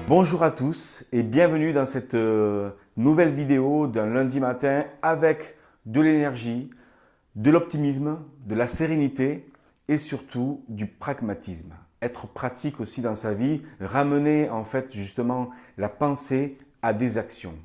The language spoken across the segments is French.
Bonjour à tous et bienvenue dans cette nouvelle vidéo d'un lundi matin avec de l'énergie, de l'optimisme, de la sérénité et surtout du pragmatisme. Être pratique aussi dans sa vie, ramener en fait justement la pensée à des actions.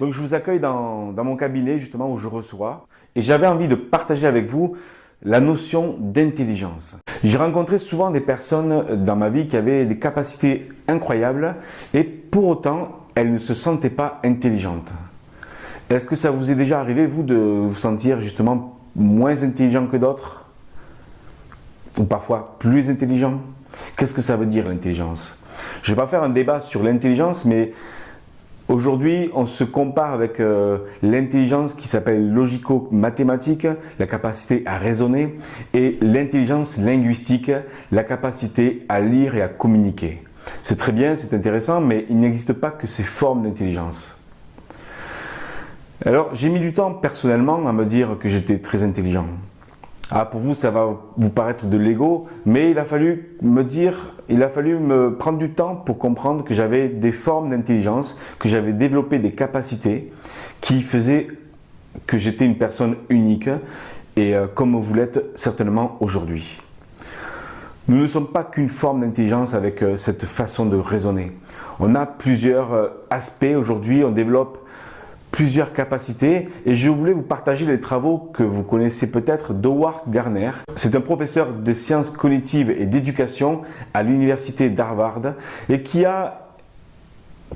Donc je vous accueille dans mon cabinet justement où je reçois et j'avais envie de partager avec vous la notion d'intelligence. J'ai rencontré souvent des personnes dans ma vie qui avaient des capacités incroyables et pour autant, elles ne se sentaient pas intelligentes. Est-ce que ça vous est déjà arrivé, vous, de vous sentir justement moins intelligent que d'autres? Ou parfois plus intelligent? Qu'est-ce que ça veut dire l'intelligence? Je ne vais pas faire un débat sur l'intelligence, mais aujourd'hui, on se compare avec l'intelligence qui s'appelle logico-mathématique, la capacité à raisonner, et l'intelligence linguistique, la capacité à lire et à communiquer. C'est très bien, c'est intéressant, mais il n'existe pas que ces formes d'intelligence. Alors, j'ai mis du temps personnellement à me dire que j'étais très intelligent. Pour vous, ça va vous paraître de l'ego, mais il a fallu me prendre du temps pour comprendre que j'avais des formes d'intelligence, que j'avais développé des capacités qui faisaient que j'étais une personne unique et comme vous l'êtes certainement aujourd'hui. Nous ne sommes pas qu'une forme d'intelligence avec cette façon de raisonner. On a plusieurs aspects aujourd'hui, on développe plusieurs capacités et je voulais vous partager les travaux que vous connaissez peut-être d'Howard Gardner. C'est un professeur de sciences cognitives et d'éducation à l'université d'Harvard et qui a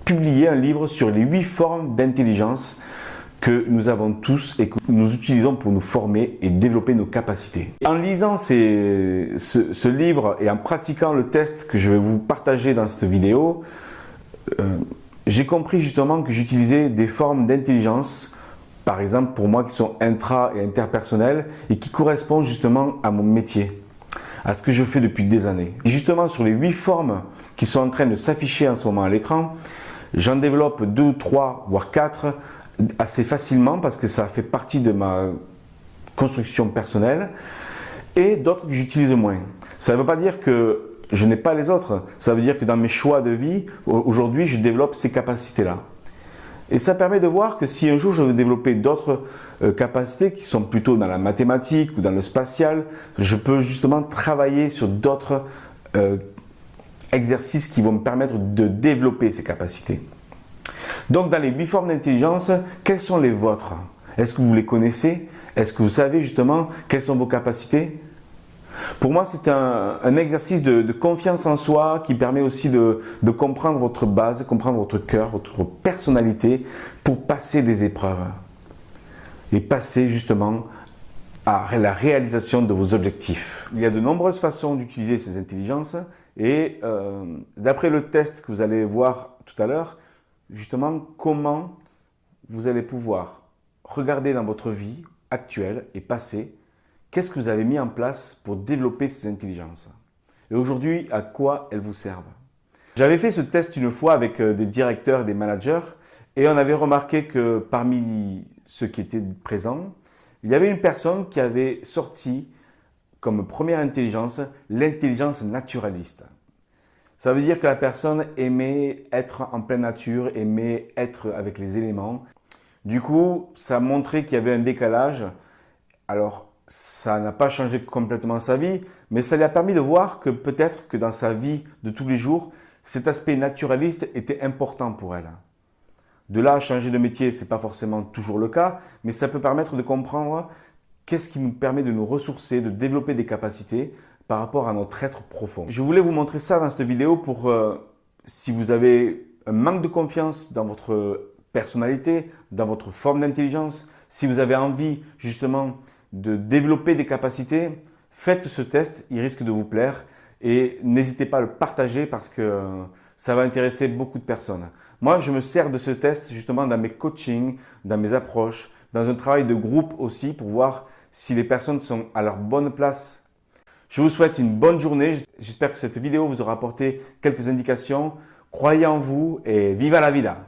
publié un livre sur les 8 formes d'intelligence que nous avons tous et que nous utilisons pour nous former et développer nos capacités. En lisant ce livre et en pratiquant le test que je vais vous partager dans cette vidéo, j'ai compris justement que j'utilisais des formes d'intelligence, par exemple pour moi qui sont intra- et interpersonnelles et qui correspondent justement à mon métier, à ce que je fais depuis des années. Et justement sur les 8 formes qui sont en train de s'afficher en ce moment à l'écran, j'en développe 2, 3, voire 4 assez facilement parce que ça fait partie de ma construction personnelle et d'autres que j'utilise moins. Ça ne veut pas dire que je n'ai pas les autres. Ça veut dire que dans mes choix de vie, aujourd'hui, je développe ces capacités-là. Et ça permet de voir que si un jour je veux développer d'autres capacités qui sont plutôt dans la mathématique ou dans le spatial, je peux justement travailler sur d'autres exercices qui vont me permettre de développer ces capacités. Donc dans les 8 formes d'intelligence, quelles sont les vôtres? Est-ce que vous les connaissez? Est-ce que vous savez justement quelles sont vos capacités? Pour moi, c'est un exercice de confiance en soi qui permet aussi de comprendre votre base, comprendre votre cœur, votre personnalité pour passer des épreuves et passer justement à la réalisation de vos objectifs. Il y a de nombreuses façons d'utiliser ces intelligences et d'après le test que vous allez voir tout à l'heure, justement comment vous allez pouvoir regarder dans votre vie actuelle et passée. Qu'est-ce que vous avez mis en place pour développer ces intelligences? Et aujourd'hui, à quoi elles vous servent? J'avais fait ce test une fois avec des directeurs et des managers et on avait remarqué que parmi ceux qui étaient présents, il y avait une personne qui avait sorti comme première intelligence l'intelligence naturaliste. Ça veut dire que la personne aimait être en pleine nature, aimait être avec les éléments. Du coup, ça montrait qu'il y avait un décalage. Alors, ça n'a pas changé complètement sa vie, mais ça lui a permis de voir que peut-être que dans sa vie de tous les jours, cet aspect naturaliste était important pour elle. De là à changer de métier, ce n'est pas forcément toujours le cas, mais ça peut permettre de comprendre qu'est-ce qui nous permet de nous ressourcer, de développer des capacités par rapport à notre être profond. Je voulais vous montrer ça dans cette vidéo pour, si vous avez un manque de confiance dans votre personnalité, dans votre forme d'intelligence, si vous avez envie justement de développer des capacités, faites ce test, il risque de vous plaire et n'hésitez pas à le partager parce que ça va intéresser beaucoup de personnes. Moi, je me sers de ce test justement dans mes coachings, dans mes approches, dans un travail de groupe aussi pour voir si les personnes sont à leur bonne place. Je vous souhaite une bonne journée. J'espère que cette vidéo vous aura apporté quelques indications. Croyez en vous et viva la vida!